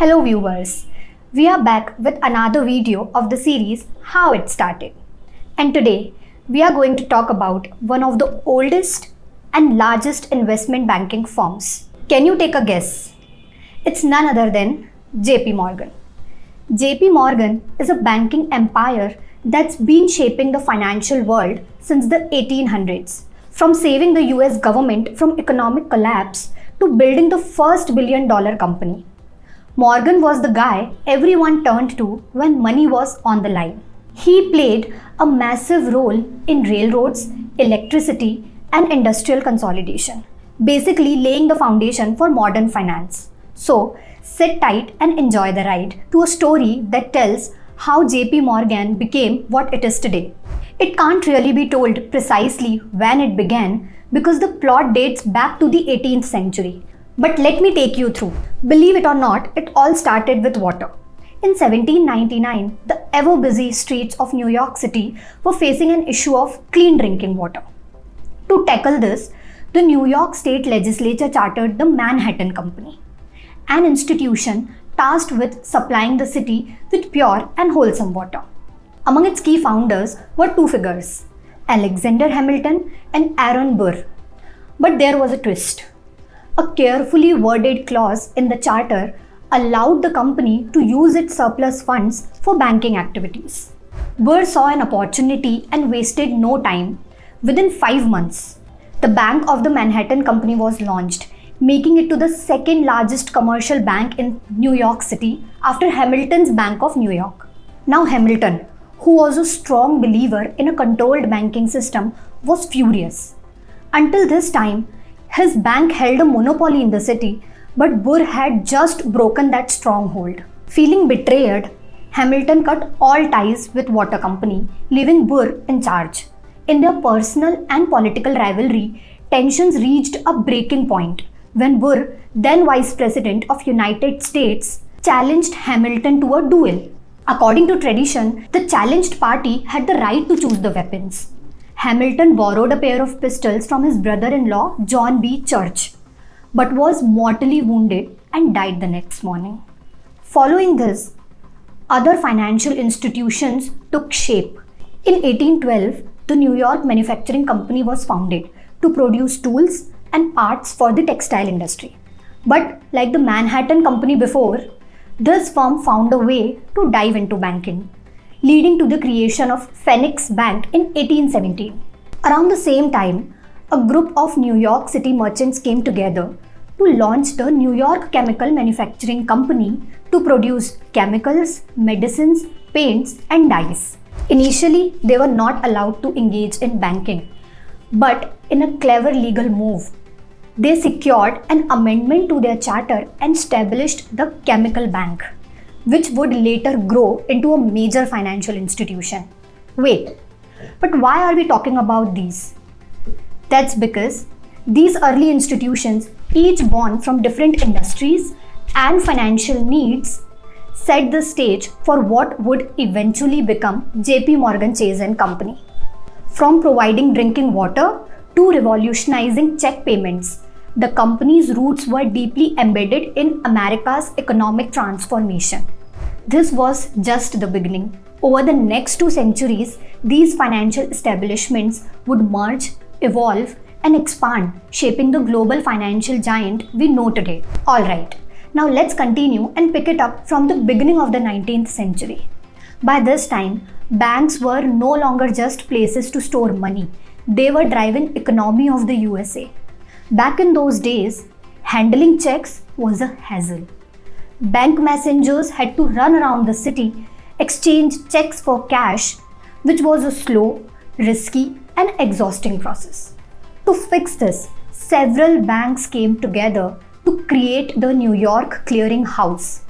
Hello viewers, we are back with another video of the series How It Started. And today we are going to talk about one of the oldest and largest investment banking firms. Can you take a guess? It's none other than JPMorgan. JPMorgan is a banking empire that's been shaping the financial world since the 1800s. From saving the US government from economic collapse to building the first billion-dollar company. Morgan was the guy everyone turned to when money was on the line. He played a massive role in railroads, electricity, and industrial consolidation, basically laying the foundation for modern finance. So, sit tight and enjoy the ride to a story that tells how JP Morgan became what it is today. It can't really be told precisely when it began because the plot dates back to the 18th century. But let me take you through. Believe it or not, it all started with water. In 1799, the ever-busy streets of New York City were facing an issue of clean drinking water. To tackle this, the New York State Legislature chartered the Manhattan Company, an institution tasked with supplying the city with pure and wholesome water. Among its key founders were two figures, Alexander Hamilton and Aaron Burr. But there was a twist. A carefully worded clause in the charter allowed the company to use its surplus funds for banking activities. Burr saw an opportunity and wasted no time. Within 5 months, the Bank of the Manhattan Company was launched, making it to the second largest commercial bank in New York City after Hamilton's Bank of New York. Now Hamilton, who was a strong believer in a controlled banking system, was furious. Until this time, his bank held a monopoly in the city, but Burr had just broken that stronghold. Feeling betrayed, Hamilton cut all ties with Water Company, leaving Burr in charge. In their personal and political rivalry, tensions reached a breaking point when Burr, then Vice President of United States, challenged Hamilton to a duel. According to tradition, the challenged party had the right to choose the weapons. Hamilton borrowed a pair of pistols from his brother-in-law, John B. Church, but was mortally wounded and died the next morning. Following this, other financial institutions took shape. In 1812, the New York Manufacturing Company was founded to produce tools and parts for the textile industry. But like the Manhattan Company before, this firm found a way to dive into banking, leading to the creation of Phoenix Bank in 1817. Around the same time, a group of New York City merchants came together to launch the New York Chemical Manufacturing Company to produce chemicals, medicines, paints, and dyes. Initially, they were not allowed to engage in banking, but in a clever legal move, they secured an amendment to their charter and established the Chemical Bank, which would later grow into a major financial institution. Wait, but why are we talking about these? That's because these early institutions, each born from different industries and financial needs, set the stage for what would eventually become JPMorgan Chase Company. From providing drinking water to revolutionizing check payments, the company's roots were deeply embedded in America's economic transformation. This was just the beginning. Over the next 2 centuries, these financial establishments would merge, evolve, and expand, shaping the global financial giant we know today. Alright, now let's continue and pick it up from the beginning of the 19th century. By this time, banks were no longer just places to store money. They were driving economy of the USA. Back in those days, handling checks was a hassle. Bank messengers had to run around the city, exchange checks for cash, which was a slow, risky, and exhausting process. To fix this, several banks came together to create the New York Clearing House,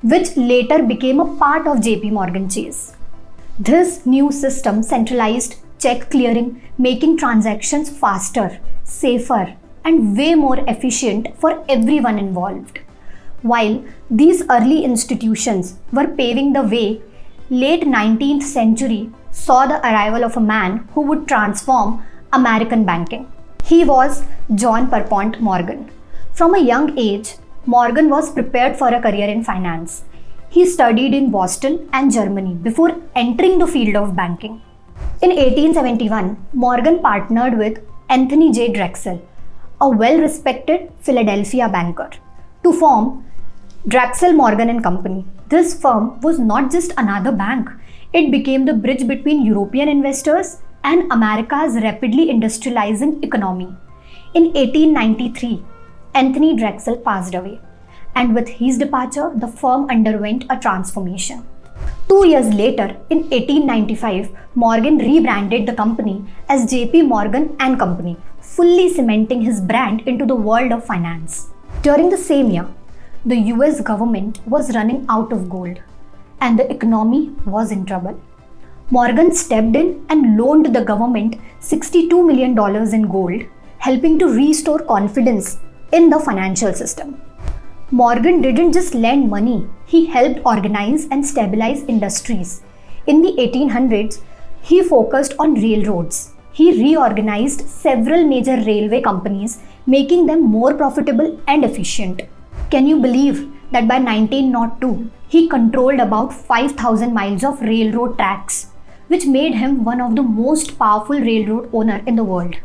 which later became a part of JPMorgan Chase. This new system centralized check clearing, making transactions faster, safer, and way more efficient for everyone involved. While these early institutions were paving the way, late 19th century saw the arrival of a man who would transform American banking. He was John Pierpont Morgan. From a young age, Morgan was prepared for a career in finance. He studied in Boston and Germany before entering the field of banking. In 1871, Morgan partnered with Anthony J. Drexel, a well-respected Philadelphia banker, to form Drexel Morgan and Company. This firm was not just another bank. It became the bridge between European investors and America's rapidly industrializing economy. In 1893, Anthony Drexel passed away, and with his departure, the firm underwent a transformation. 2 years later, in 1895, Morgan rebranded the company as JPMorgan and Company, fully cementing his brand into the world of finance. During the same year, the US government was running out of gold, and the economy was in trouble. Morgan stepped in and loaned the government $62 million in gold, helping to restore confidence in the financial system. Morgan didn't just lend money, he helped organize and stabilize industries. In the 1800s, he focused on railroads. He reorganized several major railway companies, making them more profitable and efficient. Can you believe that by 1902, he controlled about 5,000 miles of railroad tracks, which made him one of the most powerful railroad owners in the world.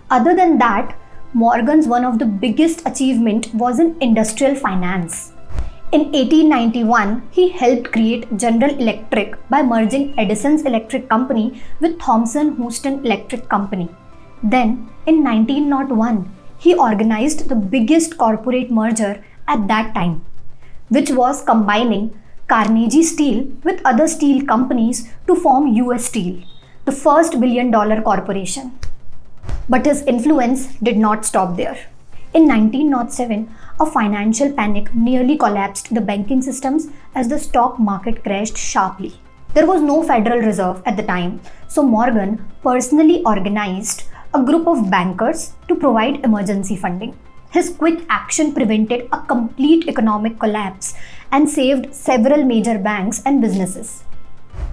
Other than that, Morgan's one of the biggest achievement was in industrial finance. In 1891, he helped create General Electric by merging Edison's Electric Company with Thomson Houston Electric Company. Then, in 1901, he organized the biggest corporate merger at that time, which was combining Carnegie Steel with other steel companies to form US Steel, the first billion-dollar corporation. But his influence did not stop there. In 1907, a financial panic nearly collapsed the banking systems as the stock market crashed sharply. There was no Federal Reserve at the time, so Morgan personally organized a group of bankers to provide emergency funding. His quick action prevented a complete economic collapse and saved several major banks and businesses.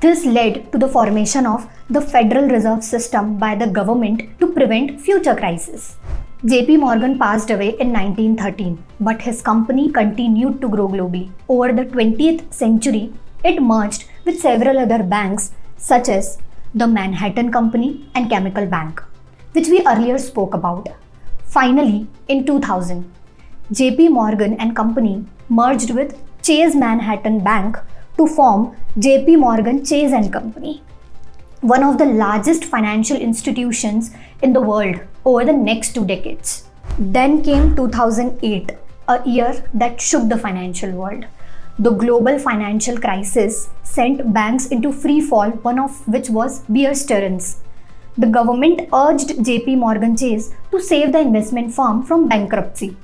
This led to the formation of the Federal Reserve System by the government to prevent future crises. JP Morgan passed away in 1913, but his company continued to grow globally. Over the 20th century, it merged with several other banks such as the Manhattan Company and Chemical Bank, which we earlier spoke about. Finally, in 2000, JP Morgan and Company merged with Chase Manhattan Bank to form JP Morgan Chase and Company, one of the largest financial institutions in the world over the next 2 decades. Then came 2008, a year that shook the financial world. The global financial crisis sent banks into free fall, one of which was Bear Stearns. The government urged JP Morgan Chase to save the investment firm from bankruptcy.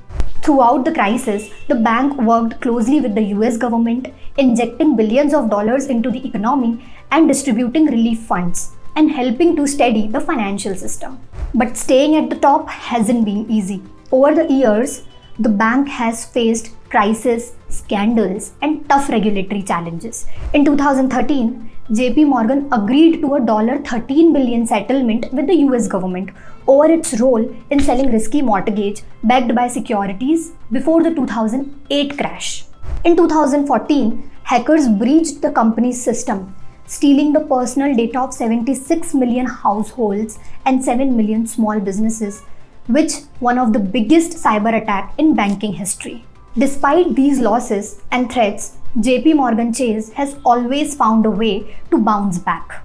Throughout the crisis, the bank worked closely with the US government, injecting billions of dollars into the economy and distributing relief funds and helping to steady the financial system. But staying at the top hasn't been easy. Over the years, the bank has faced crises, scandals, and tough regulatory challenges. In 2013, JP Morgan agreed to a $13 billion settlement with the US government over its role in selling risky mortgage backed by securities before the 2008 crash. In 2014, hackers breached the company's system, stealing the personal data of 76 million households and 7 million small businesses, which one of the biggest cyber attack in banking history. Despite these losses and threats, JP Morgan Chase has always found a way to bounce back.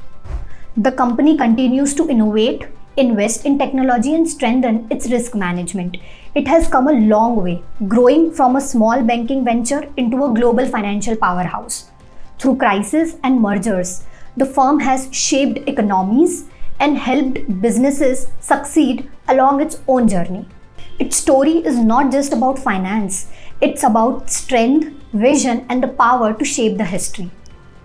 The company continues to innovate, invest in technology, and strengthen its risk management. It has come a long way, growing from a small banking venture into a global financial powerhouse. Through crises and mergers, the firm has shaped economies and helped businesses succeed along its own journey. Its story is not just about finance, it's about strength, vision, and the power to shape the history.